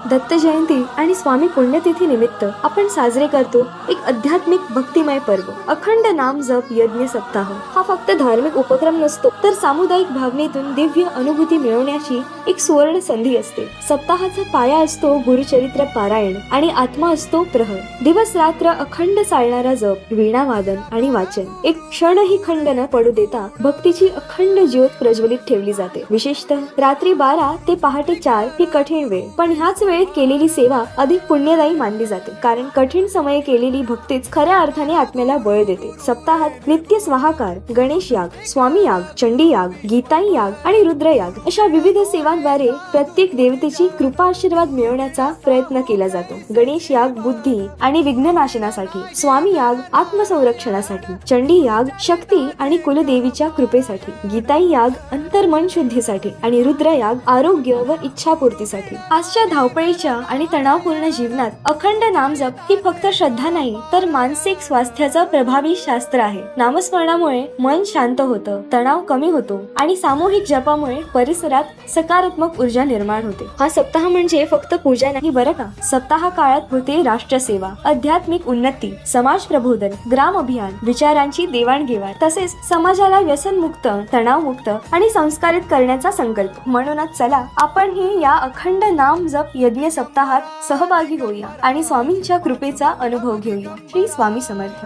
दत्त जयंती आणि स्वामी पुण्यतिथी निमित्त आपण साजरे करतो एक आध्यात्मिक भक्तिमय पर्व अखंड नाम जप यज्ञ सप्ताह। हा फक्त धार्मिक उपक्रम नसतो, तर सामुदायिक भावनेतून दिव्य अनुभूती मिळवण्याची एक सुवर्ण संधी असते। सप्ताहाचा पाया असतो गुरुचरित्र पारायण आणि आत्मा असतो प्रहर। दिवस रात्र अखंड चालणारा जप, वीणा वादन आणि वाचन, एक क्षणही खंड न पडू देता भक्तीची अखंड ज्योत प्रज्वलित ठेवली जाते। विशेषतः रात्री 12 ते पहाटे 4 ही कठीण वेळ, पण ह्याच वेळेत केलेली सेवा अधिक पुण्यदायी मानली जाते, कारण कठीण समये केलेली भक्तीच खऱ्या अर्थाने आत्म्याला बळ देते। सप्ताहात नित्य स्वाहाकार, गणेश याग, स्वामी याग, चंडी याग, गीताई याग आणि रुद्र याग अशा विविध सेवांद्वारे प्रत्येक देवतेची कृपा आशीर्वाद मिळवण्याचा प्रयत्न केला जातो। गणेश याग बुद्धी आणि विघ्ननाशनासाठी, स्वामी याग आत्मसंरक्षणासाठी, चंडी याग शक्ती आणि कुलदेवीच्या कृपेसाठी, गीताई याग अंतर्मन शुद्धीसाठी आणि रुद्र याग आरोग्य व इच्छापूर्तीसाठी। आजच्या धावपळीच्या आणि तणावपूर्ण जीवनात अखंड नामजप ही फक्त श्रद्धा नाही, तर मानसिक स्वास्थ्याचा प्रभावी शास्त्र आहे। नामस्मरणामुळे मन शांत होतं, तणाव कमी होतो आणि सामूहिक जपामुळे परिसरात सकारात्मक ऊर्जा निर्माण होते। हा सप्ताह म्हणजे फक्त पूजा नाही बरं का। सप्ताह काळात होते राष्ट्रसेवा, आध्यात्मिक उन्नती, समाज प्रबोधन, ग्राम अभियान, विचारांची देवाणघेवाण, तसेच समाजाला व्यसनमुक्त, तणावमुक्त आणि संस्कारित करण्याचा संकल्प। म्हणूनच चला आपण ही या अखंड नाम जप यज्ञ सप्ताहात सहभागी होऊया आणि स्वामींच्या कृपेचा अनुभव घेऊया। श्री स्वामी समर्थ।